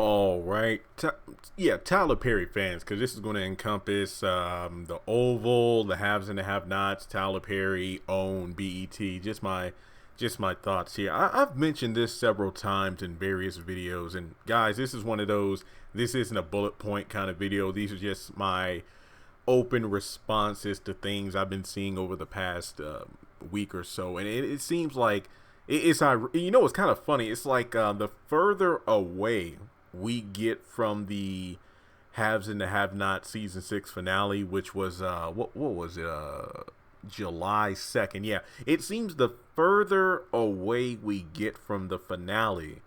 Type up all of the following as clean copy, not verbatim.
All right. Yeah, Tyler Perry fans, because this is going to encompass the Oval, the haves and the have-nots, Tyler Perry, OWN, BET. Just my thoughts here. I've mentioned this several times in various videos, and guys, this is one of those. This isn't a bullet point kind of video. These are just my open responses to things I've been seeing over the past week or so, and it seems like it's it's kind of funny. It's like the further away we get from the haves and the have-not season 6 finale, which was what was it, July 2nd. Yeah, it seems the further away we get from the finale,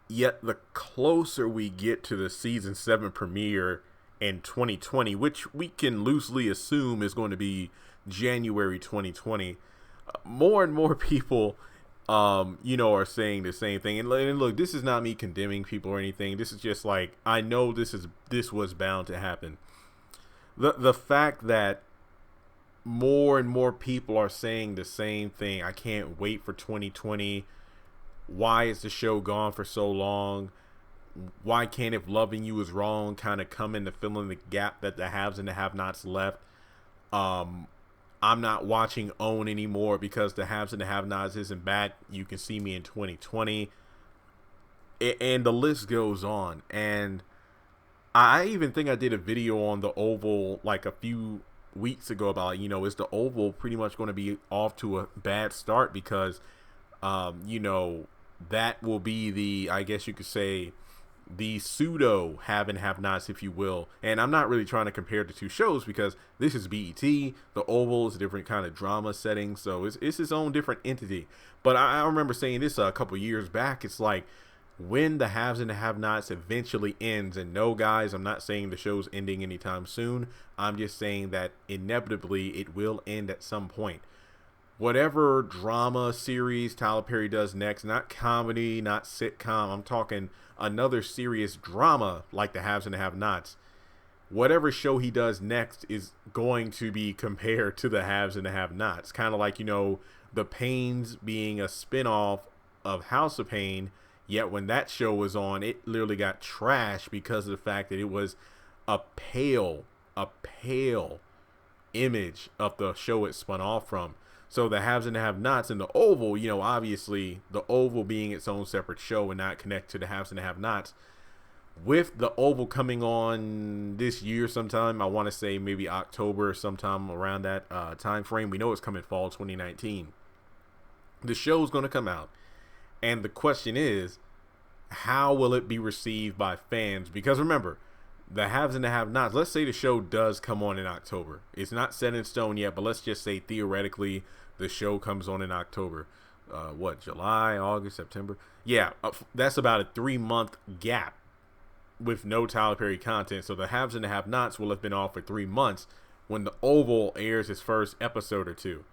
yet the closer we get to the season 7 premiere in 2020, which we can loosely assume is going to be January 2020. More and more people are saying the same thing. And look, this is not me condemning people or anything. This is just like, I know this was bound to happen. The fact that more and more people are saying the same thing. I can't wait for 2020. Why is the show gone for so long? Why can't If Loving You Is Wrong kind of come in to fill in the gap that the haves and the have-nots left? I'm not watching OWN anymore because the haves and the have-nots isn't back. You can see me in 2020. And the list goes on. And I even think I did a video on the Oval like a few weeks ago about, is the Oval pretty much going to be off to a bad start because, that will be the, I guess you could say, the pseudo have and have nots, if you will. And I'm not really trying to compare the two shows because this is BET, the Oval is a different kind of drama setting, so it's its own different entity. But I remember saying this a couple years back. It's like, when the haves and the have-nots eventually ends, and no, guys, I'm not saying the show's ending anytime soon. I'm just saying that inevitably it will end at some point. Whatever drama series Tyler Perry does next, not comedy, not sitcom, I'm talking another serious drama like the haves and the have-nots. Whatever show he does next is going to be compared to the haves and the have-nots. Kind of like, The Pains being a spinoff of House of Pain, yet when that show was on, it literally got trashed because of the fact that it was a pale image of the show it spun off from. So the haves and the have-nots in the Oval, obviously the Oval being its own separate show and not connected to the haves and the have-nots. With the Oval coming on this year sometime, I want to say maybe October, sometime around that time frame. We know it's coming fall 2019. The show's going to come out. And the question is, how will it be received by fans? Because remember, the haves and the have-nots, let's say the show does come on in October. It's not set in stone yet, but let's just say theoretically the show comes on in October. July, August, September? Yeah, that's about a 3-month gap with no Tyler Perry content. So the haves and the have-nots will have been off for 3 months when the Oval airs its first episode or two.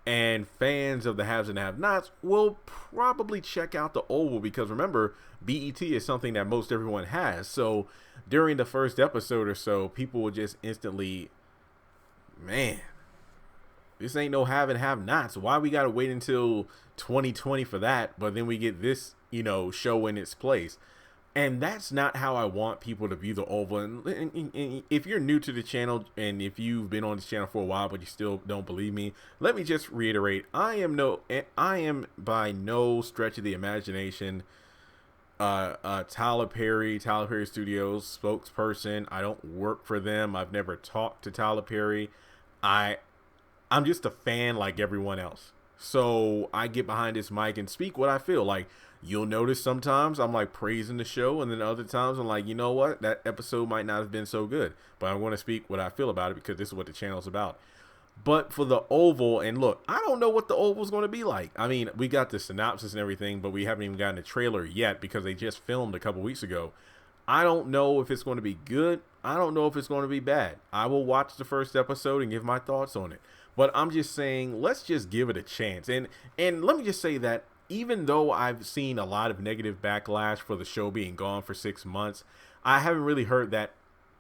And fans of the haves and the have-nots will probably check out the Oval because remember, BET is something that most everyone has. So during the first episode or so, people will just instantly, man, this ain't no have and have-nots. Why we gotta wait until 2020 for that? But then we get this, show in its place. And that's not how I want people to view the Oval. And if you're new to the channel and if you've been on this channel for a while but you still don't believe me, let me just reiterate: I am by no stretch of the imagination Tyler Perry Studios spokesperson. I don't work for them. I've never talked to Tyler Perry. I'm just a fan like everyone else. So I get behind this mic and speak what I feel. Like, you'll notice sometimes I'm like praising the show, and then other times I'm like, you know what, that episode might not have been so good, but I want to speak what I feel about it because this is what the channel's about. But for the Oval, and look, I don't know what the Oval's going to be like. I mean, we got the synopsis and everything, but we haven't even gotten a trailer yet because they just filmed a couple weeks ago. I don't know if it's going to be good. I don't know if it's going to be bad. I will watch the first episode and give my thoughts on it. But I'm just saying, let's just give it a chance. And let me just say that even though I've seen a lot of negative backlash for the show being gone for 6 months, I haven't really heard that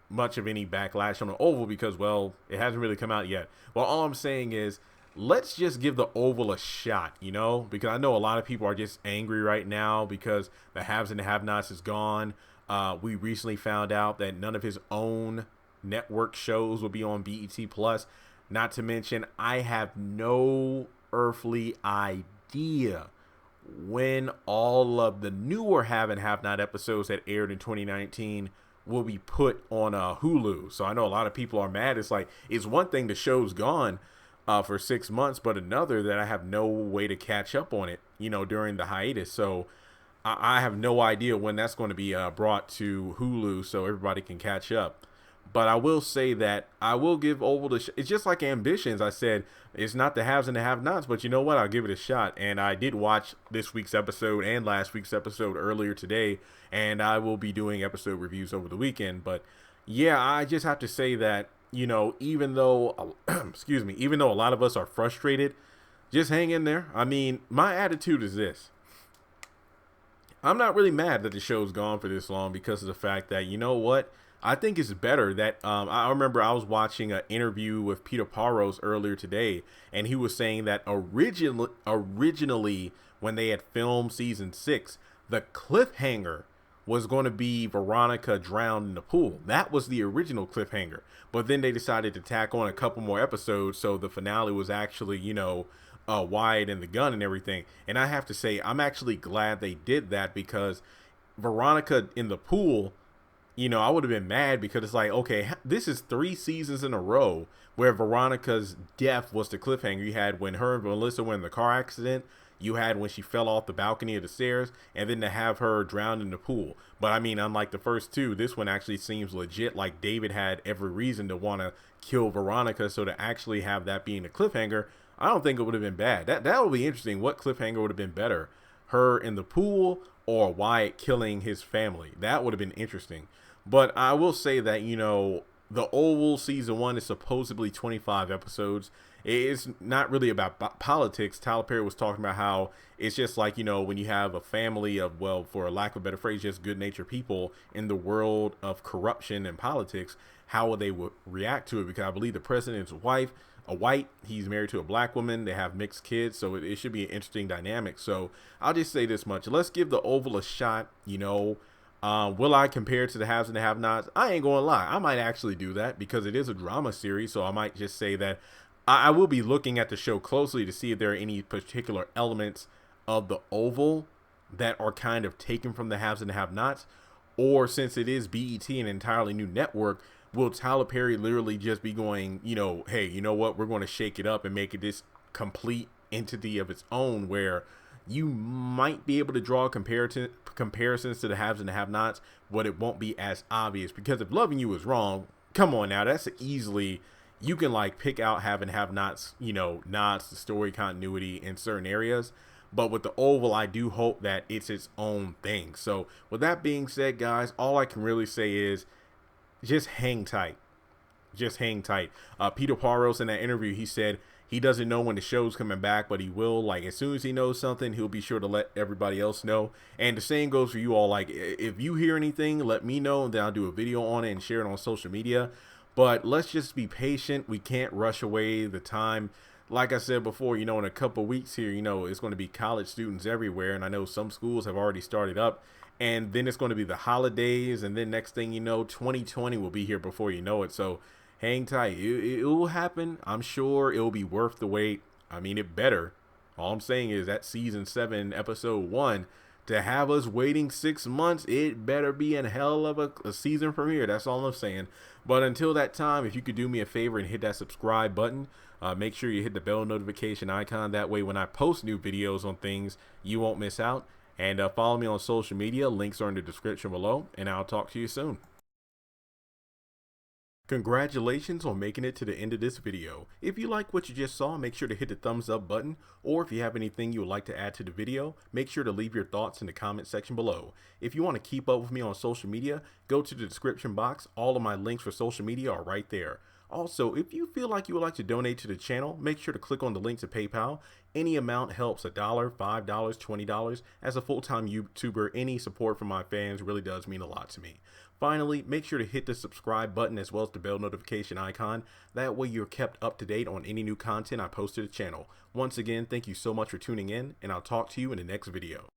much of any backlash on the Oval because, well, it hasn't really come out yet. Well, all I'm saying is let's just give the Oval a shot, because I know a lot of people are just angry right now because the haves and the have-nots is gone. We recently found out that none of his own network shows will be on BET Plus. Not to mention, I have no earthly idea when all of the newer have and have not episodes that aired in 2019 will be put on Hulu. So I know a lot of people are mad. It's like, it's one thing the show's gone for 6 months, but another that I have no way to catch up on it, during the hiatus. So I have no idea when that's going to be brought to Hulu so everybody can catch up. But I will say that I will give Oval it's just like Ambitions. I said it's not the haves and the have-nots, but you know what? I'll give it a shot. And I did watch this week's episode and last week's episode earlier today, and I will be doing episode reviews over the weekend. But yeah, I just have to say that, even though, excuse me, even though a lot of us are frustrated, just hang in there. I mean, my attitude is this. I'm not really mad that the show's gone for this long because of the fact that, you know what? I think it's better that I remember I was watching an interview with Peter Parros earlier today, and he was saying that originally when they had filmed season 6, the cliffhanger was going to be Veronica drowned in the pool. That was the original cliffhanger. But then they decided to tack on a couple more episodes, so the finale was actually, Wyatt and the gun and everything. And I have to say, I'm actually glad they did that because Veronica in the pool, I would have been mad because it's like, okay, this is 3 seasons in a row where Veronica's death was the cliffhanger. You had when her and Melissa were in the car accident. You had when she fell off the balcony of the stairs, and then to have her drowned in the pool. But I mean, unlike the first 2, this one actually seems legit. Like David had every reason to want to kill Veronica. So to actually have that being a cliffhanger, I don't think it would have been bad. That would be interesting. What cliffhanger would have been better? Her in the pool or Wyatt killing his family? That would have been interesting. But I will say that, the Oval season 1 is supposedly 25 episodes. It's not really about politics. Tyler Perry was talking about how it's just like, when you have a family of, well, for a lack of a better phrase, just good-natured people in the world of corruption and politics, how will they react to it? Because I believe the president's wife, a white, he's married to a black woman. They have mixed kids, so it should be an interesting dynamic. So I'll just say this much. Let's give the Oval a shot, Will I compare it to the haves and the have-nots? I ain't gonna lie. I might actually do that because it is a drama series. So I might just say that I will be looking at the show closely to see if there are any particular elements of the Oval that are kind of taken from the haves and the have-nots. Or since it is BET, an entirely new network, will Tyler Perry literally just be going, hey, you know what? We're going to shake it up and make it this complete entity of its own where you might be able to draw comparisons to the haves and the have-nots, but it won't be as obvious. Because if Loving You is wrong, come on now, that's easily, you can like pick out have and have-nots, nods to story continuity in certain areas. But with the Oval, I do hope that it's its own thing. So with that being said, guys, all I can really say is just hang tight. Just hang tight. Peter Parros in that interview, he said he doesn't know when the show's coming back, but he will. Like, as soon as he knows something, he'll be sure to let everybody else know. And the same goes for you all. Like, if you hear anything, let me know, and then I'll do a video on it and share it on social media. But let's just be patient. We can't rush away the time. Like I said before, in a couple weeks here, it's going to be college students everywhere. And I know some schools have already started up. And then it's going to be the holidays. And then next thing you know, 2020 will be here before you know it. So hang tight. It will happen. I'm sure it will be worth the wait. I mean, it better. All I'm saying is that season 7, episode 1, to have us waiting 6 months, it better be a hell of a season premiere. That's all I'm saying. But until that time, if you could do me a favor and hit that subscribe button, make sure you hit the bell notification icon. That way, when I post new videos on things, you won't miss out. And follow me on social media. Links are in the description below. And I'll talk to you soon. Congratulations on making it to the end of this video. If you like what you just saw, make sure to hit the thumbs up button, or if you have anything you would like to add to the video, make sure to leave your thoughts in the comment section below. If you want to keep up with me on social media, go to the description box. All of my links for social media are right there. Also, if you feel like you would like to donate to the channel, make sure to click on the link to PayPal. Any amount helps. $1, $5, $20. As a full-time YouTuber, any support from my fans really does mean a lot to me. Finally, make sure to hit the subscribe button as well as the bell notification icon. That way you're kept up to date on any new content I post to the channel. Once again, thank you so much for tuning in, and I'll talk to you in the next video.